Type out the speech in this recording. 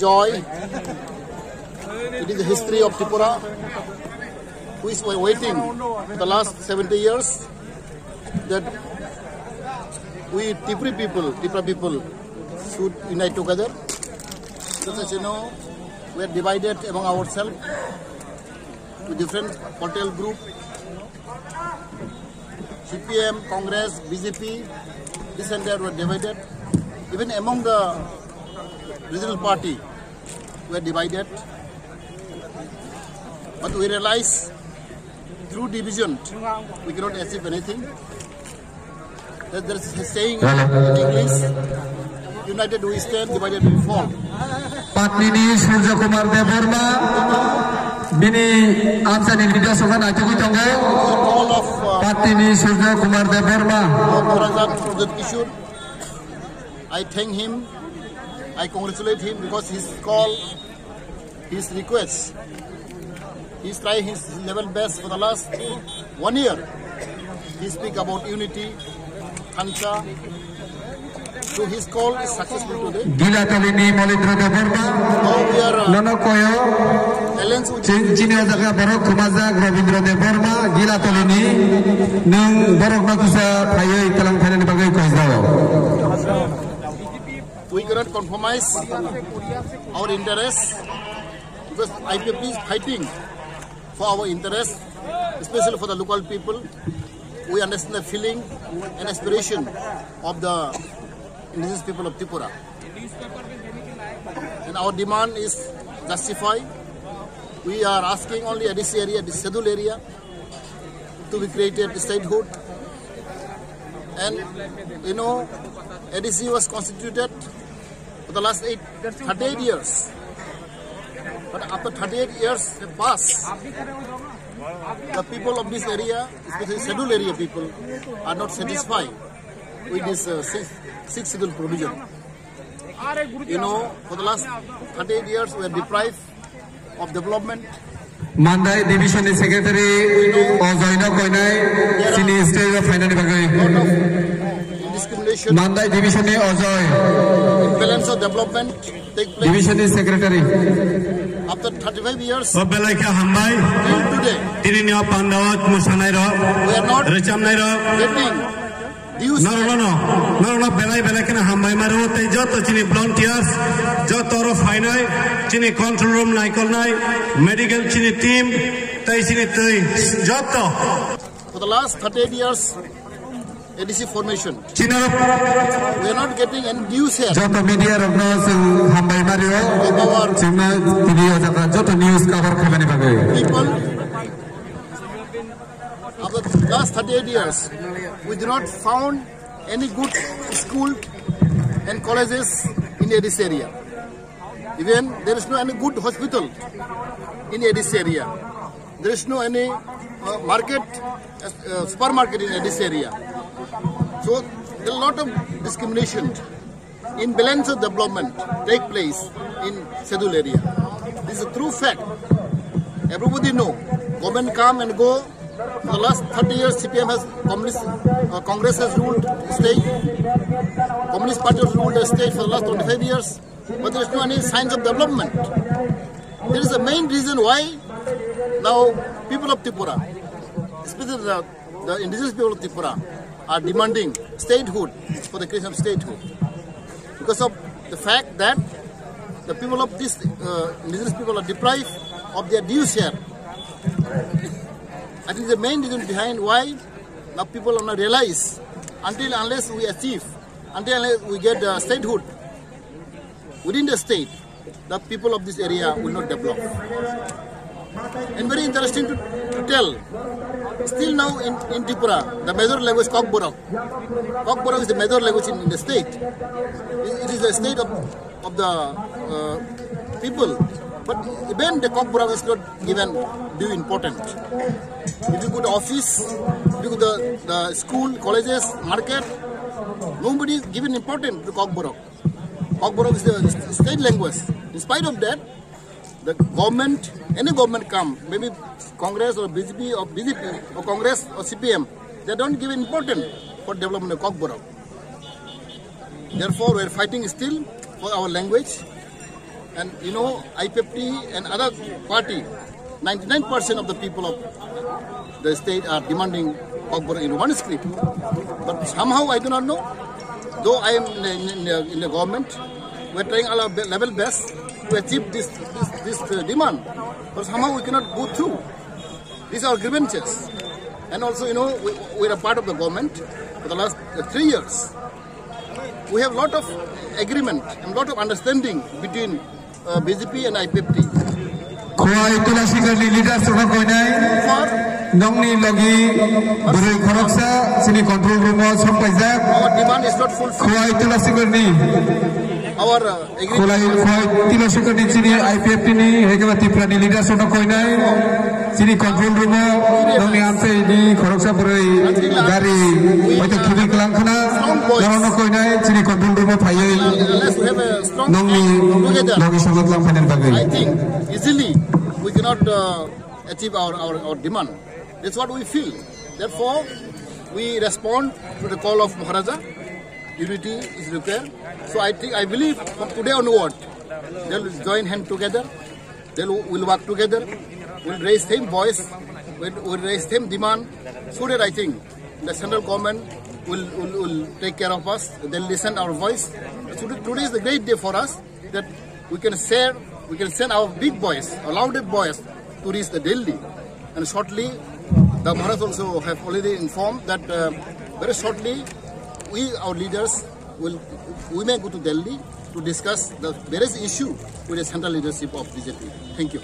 joy. It is the history of Tripura, who is waiting for the last 70 years that we Tripura people should unite together. Because as you know, we are divided among ourselves to different political groups. CPM, Congress, BJP, this and that were divided. Even among the regional party, we are divided. But we realize through division, we cannot achieve anything. There is a saying in English, united we stand, divided we fall. Patnini Surya Kumar Devarma, Bini Amsani Video Sokan Achuki Tongo, Patnini Surya Kumar Devarma. I thank him, I congratulate him because his call, his request, he's trying his level best for the last 1 year. He speak about unity, Hansa. So his call is successful today. Gila Tolini Molindra Devarma. Now we are Nono Koyo. Chini Azaka Barok Kumaza Gravindra Devarma. Gila Tolini. Nung Barok Nakusa Payo Italang Thailand Bagai Koizao. We cannot compromise our interests because IPP is fighting for our interests, especially for the local people. We understand the feeling and aspiration of the indigenous people of Tripura. And our demand is justified. We are asking only at this area, this scheduled area, to be created statehood. And you know, ADC was constituted for the last 38 years. But after 38 years have passed, the people of this area, especially scheduled area people, are not satisfied with this sixth schedule provision. You know, for the last 38 years, we are deprived of development. Mandai Division Secretary Ozoino Koinai, Sini State of Finance Bagai. Discrimination. Mandai Division Ozoi. Imbalance of development take place. Division Secretary. After 35 years, till today, we are not getting dues. No. Belai kana hambai maru te joto chini volunteers, joto finai, chini control room naikol nai, medical chini team, tai chini tai joto. For the last 38 years, ADC formation. We are not getting any dues here. Joto media rogno hambai maru, china video jaka joto news cover khabane bagai. People, after the last 38 years, we do not found any good school and colleges in this area. Even there is no any good hospital in this area. There is no any market, supermarket in this area. So there is a lot of discrimination. Imbalance of development take place in scheduled area. This is a true fact. Everybody know. Government come and go. For the last 30 years, CPM has Congress has ruled the state. Communist Party has ruled the state for the last 25 years. But there is no any signs of development. There is a main reason why now people of Tripura, especially the indigenous people of Tripura, are demanding statehood for the creation of statehood. Because of the fact that the people of this indigenous people are deprived of their dues here. I think the main reason behind why now people are not realize unless we achieve, unless we get statehood within the state, the people of this area will not develop. And very interesting to tell, still now in Tripura, the major language is Kokborok. Kokborok is the major language in the state. It is the state of the people. But even the Kokborok is not given due importance. If you go to office, if you go to the school, colleges, market, nobody is given importance to Kokborok. Kokborok is the state language. In spite of that, the government, any government come, maybe Congress or BJP or Congress or CPM, they don't give importance for development of Kokborok. Therefore, we are fighting still for our language. And you know, IPFT and other party, 99% of the people of the state are demanding Okbor in one script. But somehow I do not know. Though I am in the government, we are trying our level best to achieve this demand. But somehow we cannot go through. These are grievances. And also, you know, we are a part of the government for the last 3 years. We have a lot of agreement and a lot of understanding between BJP and IPFT. Kuai itulah sikali leader sudah koinai. Nongni lagi beri koroksa sini control room sampai jam. Our demand is not fulfilled. Kuai itulah sikali. Our agreement. Kuai itulah sikali sini IPFT ni hekama tiprani leader sudah koinai. Sini control room nongni ampe di koroksa beri dari macam kiri kelang kana. Nongno koinai sini control room payai. Unless we have a strong Nongni sangat lang panen bagai. I think easily we cannot achieve our demand. That's what we feel. Therefore, we respond to the call of Maharaja. Unity is required. So I believe from today onward, they will join hands together. They will work together. We'll raise same voice. We'll raise same demand. So that I think the central government will take care of us. They'll listen our voice. So today is the great day for us that we can share. We can send our big voice, our loudest voice, to reach the Delhi. And shortly, the Maharaj also have already informed that very shortly, our leaders, we may go to Delhi to discuss the various issue with the central leadership of BJP. Thank you.